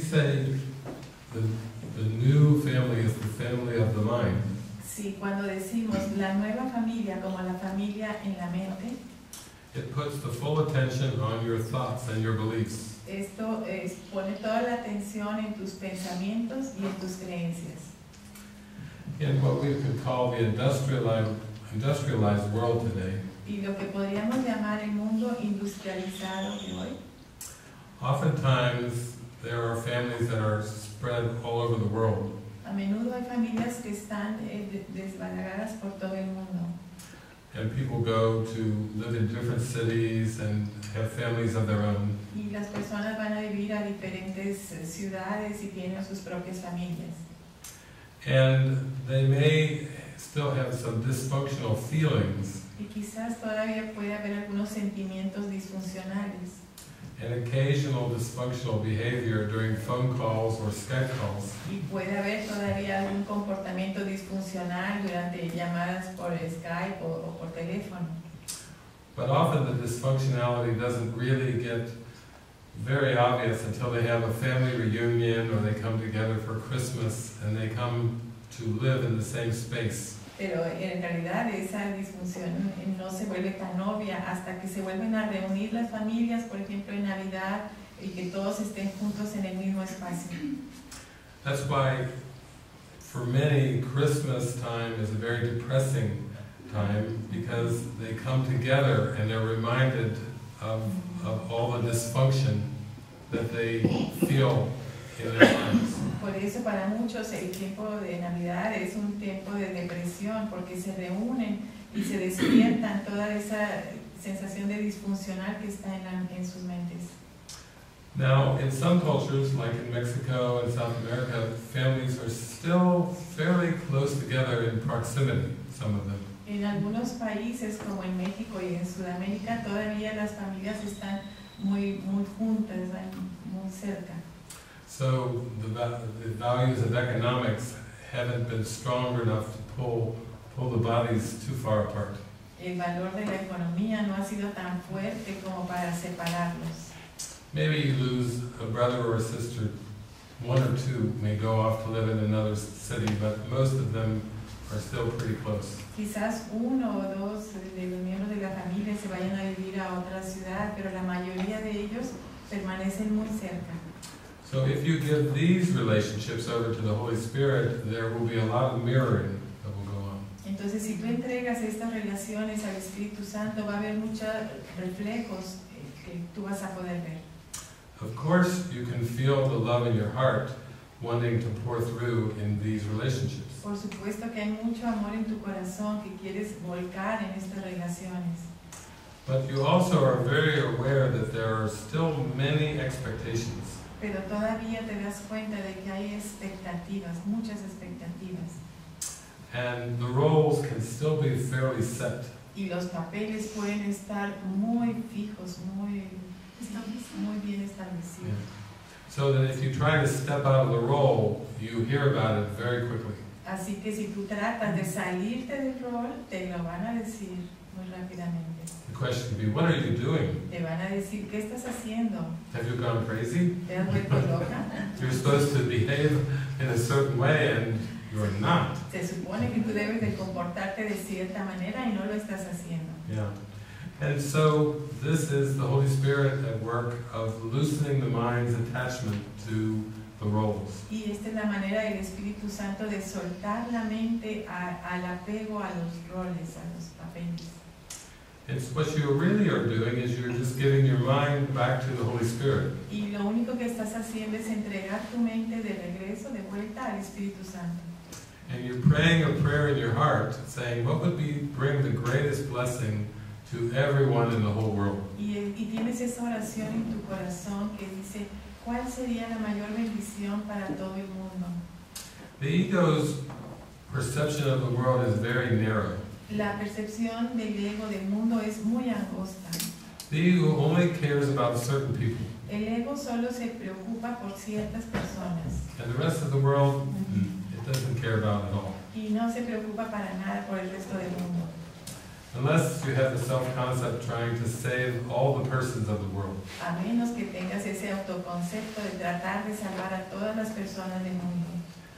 say the new family is the family of the mind, Sí, cuando decimos la nueva familia como la familia en la mente, it puts the full attention on your thoughts and your beliefs. esto pone toda la atención en tus pensamientos y en tus creencias. In what we could call the industrialized world today, Y lo que podríamos llamar el mundo industrializado de hoy, oftentimes there are families that are spread all over the world. a menudo hay familias que están desbalagadas por todo el mundo. And people go to live in different cities and have families of their own. Y las personas van a vivir a diferentes ciudades y tienen sus propias familias. And they may still have some dysfunctional feelings Y quizás todavía puede haber algunos sentimientos disfuncionales. and occasional dysfunctional behavior during phone calls or Skype calls. Y puede haber todavía algún comportamiento disfuncional durante llamadas por Skype o por teléfono. But often the dysfunctionality doesn't really get very obvious until they have a family reunion or they come together for Christmas and they come to live in the same space. Pero en realidad esa disfunción no se vuelve tan obvia hasta que se vuelven a reunir las familias, por ejemplo en Navidad, y que todos estén juntos en el mismo espacio. That's why for many Christmas time is a very depressing time, because they come together and they're reminded of all the dysfunction that they feel in their lives. Por eso para muchos el tiempo de Navidad es un tiempo de depresión, porque se reúnen y se despiertan toda esa sensación de disfuncional que está en sus mentes. Now, in some cultures, like in Mexico and South America, families are still fairly close together in proximity, some of them. En algunos países, como en México y en Sudamérica, todavía las familias están muy juntas, muy cerca. So the values of economics haven't been strong enough to pull the bodies too far apart. El valor de la economía no ha sido tan fuerte como para separarlos. Maybe you lose a brother or a sister, one or two may go off to live in another city, but most of them are still pretty close. Quizás uno o dos de los miembros de la familia se vayan a vivir a otra ciudad, pero la mayoría de ellos permanecen muy cerca. So if you give these relationships over to the Holy Spirit, there will be a lot of mirroring that will go on. Entonces, si tú entregas estas relaciones al Espíritu Santo, va a haber muchos reflejos que tú vas a poder ver. Of course, you can feel the love in your heart wanting to pour through in these relationships. Por supuesto que hay mucho amor en tu corazón que quieres volcar en estas relaciones. But you also are very aware that there are still many expectations. Pero todavía te das cuenta de que hay expectativas, muchas expectativas. And the roles can still be fairly set. Y los papeles pueden estar muy fijos, muy bien establecidos. Yeah. So that if you try to step out of the role, you hear about it very quickly. Así que si tú tratas de salirte del rol, te lo van a decir muy rápidamente. The question could be, what are you doing? Te van a decir, ¿qué estás haciendo? Have you gone crazy? ¿Te has vuelto loca? You're supposed to behave in a certain way and you're not. Se supone que tú debes de comportarte de cierta manera y no lo estás haciendo. Yeah. And so this is the Holy Spirit at work of loosening the mind's attachment to the roles. Y esta es la manera del Espíritu Santo de soltar la mente al apego a los roles, a los papeles. It's what you really are doing is you're just giving your mind back to the Holy Spirit. Y lo único que estás haciendo es entregar tu mente de regreso, de vuelta al Espíritu Santo. And you're praying a prayer in your heart saying, what would bring the greatest blessing to everyone in the whole world? Y tienes esa oración en tu corazón que dice, ¿cuál sería la mayor bendición para todo el mundo? The ego's perception of the world is very narrow. La percepción del ego del mundo es muy angosta. The ego only cares about certain people. El ego solo se preocupa por ciertas personas. And the rest of the world, it doesn't care about at all. Y no se preocupa para nada por el resto del mundo. Unless you have the self-concept trying to save all the persons of the world. A menos que tengas ese autoconcepto de tratar de salvar a todas las personas del mundo.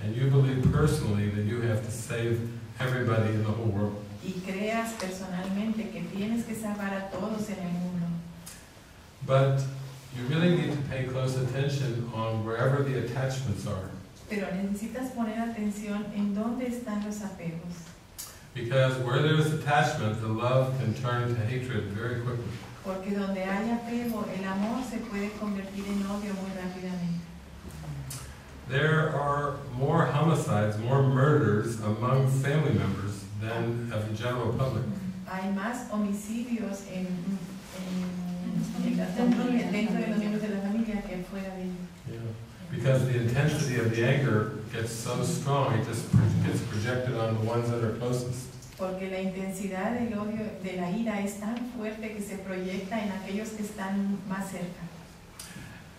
And you believe personally that you have to save everybody in the whole world. Y creas personalmente que tienes que salvar a todos en el mundo. But you really need to pay close attention on wherever the attachments are. Pero necesitas poner atención en dónde están los apegos. Because where there's attachment, the love can turn to hatred very quickly. Porque donde hay apego, el amor se puede convertir en odio muy rápidamente. There are more homicides, more murders among family members than of the general public. Hay más homicidios la familia, dentro de los miembros de la familia que fuera de ella. Yeah. Because the intensity of the anger gets so strong, it just gets projected on the ones that are closest. Porque la intensidad del odio, de la ira es tan fuerte que se proyecta en aquellos que están más cerca.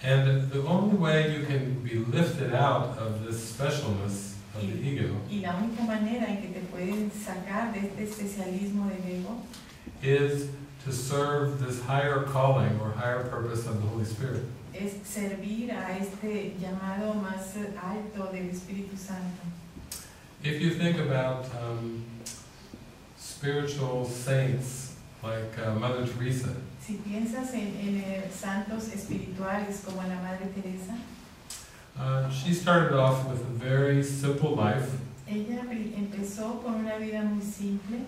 And the only way you can be lifted out of this specialness of the ego Y la única manera en que te pueden sacar de este especialismo del ego is to serve this higher calling or higher purpose of the Holy Spirit. es servir a este llamado más alto del Espíritu Santo. If you think about spiritual saints like Mother Teresa, Si piensas en santos espirituales como la Madre Teresa, she started off with a very simple life, ella empezó con una vida muy simple,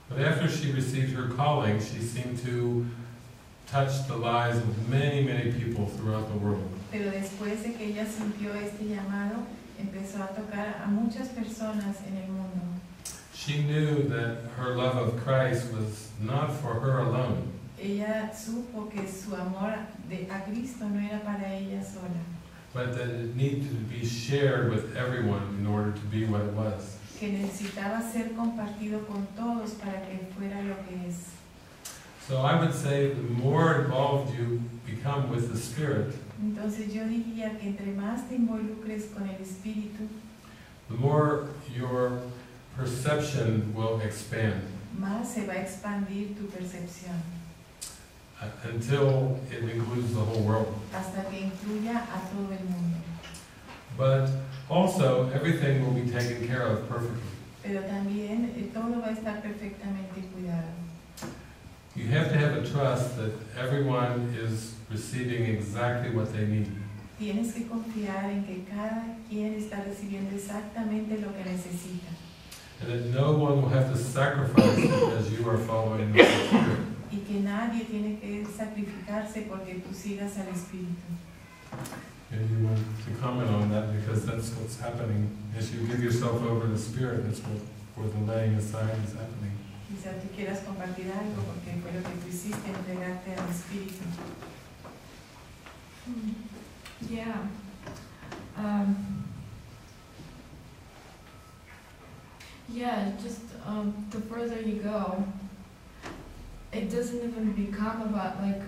but after she received her calling, she seemed to touch the lives of many, many people throughout the world. pero después de que ella sintió este llamado, empezó a tocar a muchas personas en el mundo. She knew that her love of Christ was not for her alone, Ella supo que su amor a Cristo no era para ella sola, but that it needed to be shared with everyone in order to be what it was. que necesitaba ser compartido con todos para que fuera lo que es. So I would say the more involved you become with the Spirit, Entonces yo diría que entre más te involucres con el Espíritu, the more your perception will expand más se va a expandir tu percepción, until it includes the whole world. hasta que incluya a todo el mundo. But also, everything will be taken care of perfectly. Pero también todo va a estar perfectamente cuidado. You have to have a trust that everyone is receiving exactly what they need. Tienes que confiar en que cada quien está recibiendo exactamente lo que necesita. And that no one will have to sacrifice because you are following the Spirit. Y que nadie tiene que sacrificarse porque tú sigas al Espíritu. And you want to comment on that because that's what's happening. As you give yourself over to the Spirit, that's where the laying aside is happening. Quizá tú quieras compartir algo porque fue lo que tú hiciste, entregarte al Espíritu. Yeah. Yeah, just the further you go, it doesn't even become about like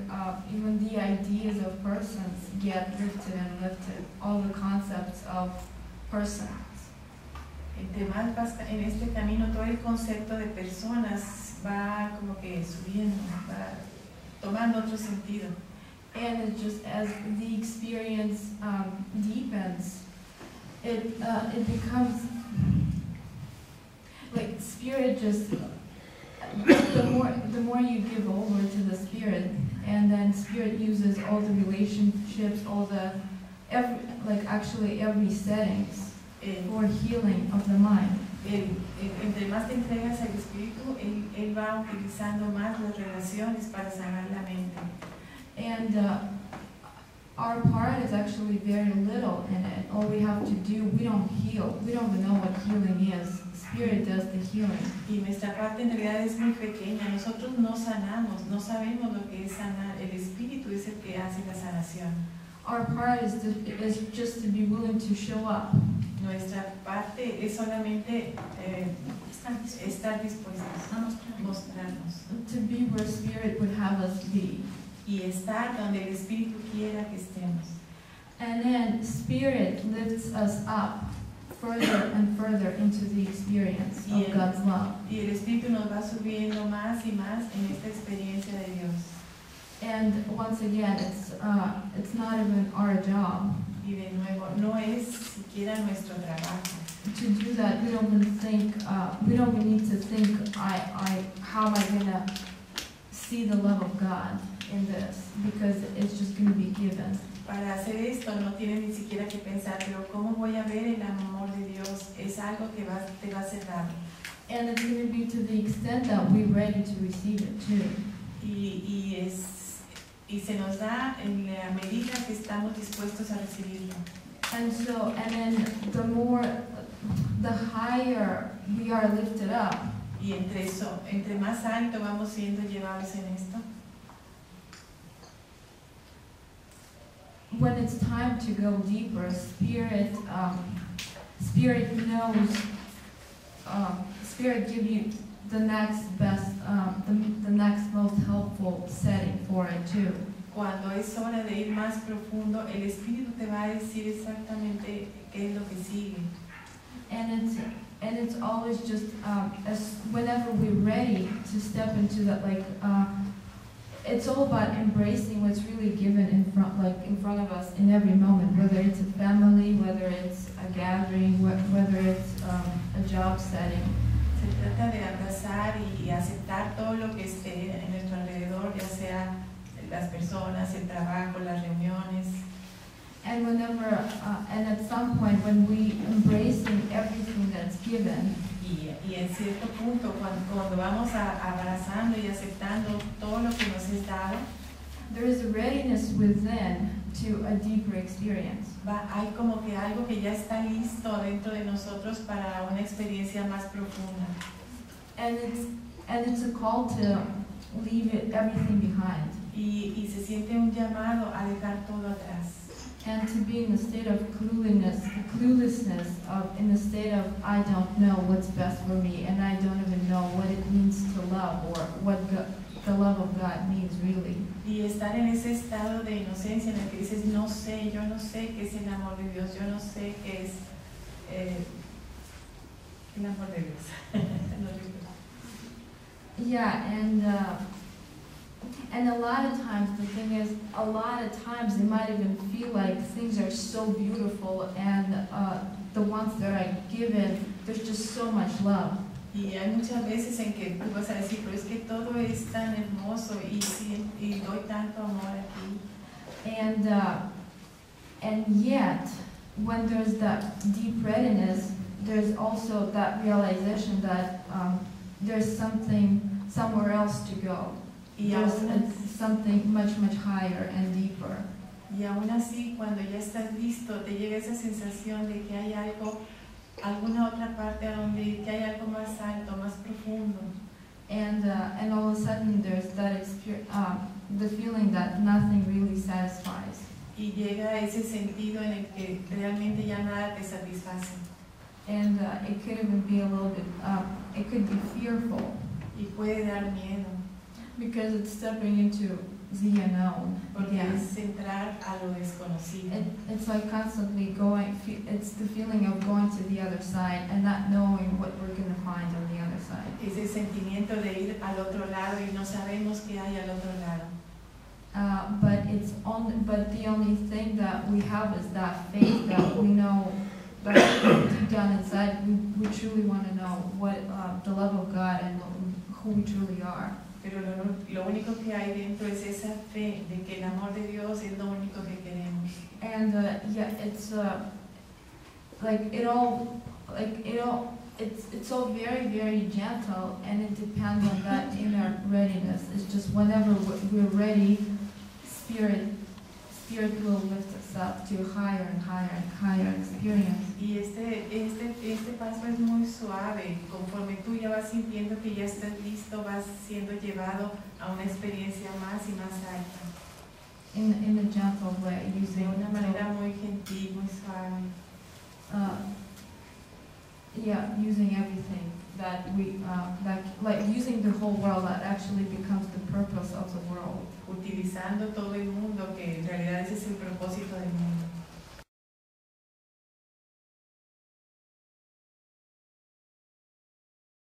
even the ideas of persons get lifted and lifted, all the concepts of persons. Entre más vas en este camino, todo el concepto de personas va como que subiendo, va tomando otro sentido. And it just, as the experience deepens, it becomes like spirit just, the more you give over to the spirit, and then spirit uses all the relationships, all the, every settings for healing of the mind. Entre más te entregas al Espíritu, él va utilizando más las relaciones para sanar la mente. And our part is actually very little in it. All we have to do, we don't heal. We don't even know what healing is. Spirit does the healing. Y nuestra parte en realidad es muy pequeña. Nosotros no sanamos, no sabemos lo que es sanar. El Espíritu es el que hace la sanación. Our part is just to be willing to show up. Nuestra parte es solamente estar dispuestos a mostrarnos. To be where Spirit would have us be. Y estar donde el Espíritu quiera que estemos. And then Spirit lifts us up further and further into the experience of God's love. Y el Espíritu nos va subiendo más y más en esta experiencia de Dios. And once again, it's not even our job. Y de nuevo, no es siquiera nuestro trabajo. To do that, we don't even think. We don't even need to think. How am I gonna see the love of God in this? Because it's just gonna be given. Para hacer esto no tienes ni siquiera que pensar, pero ¿cómo voy a ver el amor de Dios? Es algo que te va a ser dado. And it's gonna be to the extent that we're ready to receive it too. Y se nos da en la medida que estamos dispuestos a recibirlo. And then the higher we are lifted up. Y entre más alto vamos siendo llevados en esto. When it's time to go deeper, Spirit knows. Spirit gives you the next best, the next most helpful setting for it too. Cuando es hora de ir más profundo, el Espíritu te va a decir exactamente qué es lo que sigue. And it's always just as whenever we're ready to step into that, it's all about embracing what's really given in front of us in every moment, whether it's a family, whether it's a gathering, whether it's a job setting. Se trata de abrazar y aceptar todo lo que esté en nuestro alrededor, ya sea las personas, el trabajo, las reuniones. And and at some point when we embracing everything that's given, y en cierto punto cuando vamos abrazando y aceptando todo lo que nos es dado, there is a readiness within to a deeper experience. Hay como que algo que ya está listo dentro de nosotros para una experiencia más profunda. And it's a call to leave everything behind. Y se siente un llamado a dejar todo atrás. And to be in a state of cluelessness, in a state of I don't know what's best for me, and I don't even know what it means to love or what the love of God means really. Y estar en ese estado de inocencia en el que dices, no sé, yo no sé qué es el amor de Dios, yo no sé qué es el amor de Dios. Yeah, and a lot of times the thing is, a lot of times it might even feel like things are so beautiful, and the ones that are given, there's just so much love. Y hay muchas veces en que tú vas a decir, pero es que todo es tan hermoso y doy tanto amor aquí. And yet, when there's that deep readiness, there's also that realization that there's somewhere else to go. There's something much higher and deeper. Y aún así, cuando ya estás listo, te llega esa sensación de que hay alguna otra parte a donde ir, que hay algo más alto, más profundo. And all of a sudden there's that the feeling that nothing really satisfies. Y llega ese sentido en el que realmente ya nada te satisface. And it could even be a little bit, it could be fearful. Y puede dar miedo. Because it's stepping into the unknown. Porque es entrar a lo desconocido. It's like constantly going, it's the feeling of going to the other side and not knowing what we're going to find on the other side. Es el sentimiento de ir al otro lado y no sabemos qué hay al otro lado. But the only thing that we have is that faith that we know that deep down inside we truly want to know what the love of God and who we truly are. Pero lo único que hay dentro es esa fe de que el amor de Dios es lo único que queremos. And it's it's all very, very gentle, and it depends on that inner readiness. It's just whenever we're ready, Spirit will lift us up to higher and higher and higher experience. Y este paso es muy suave. Conforme tú ya vas sintiendo que ya estás listo, vas siendo llevado a una experiencia más y más alta. In a gentle way, de una manera muy gentil, muy suave. Using everything that using the whole world that actually becomes the purpose of the world. Utilizando todo el mundo, que en realidad ese es el propósito del mundo.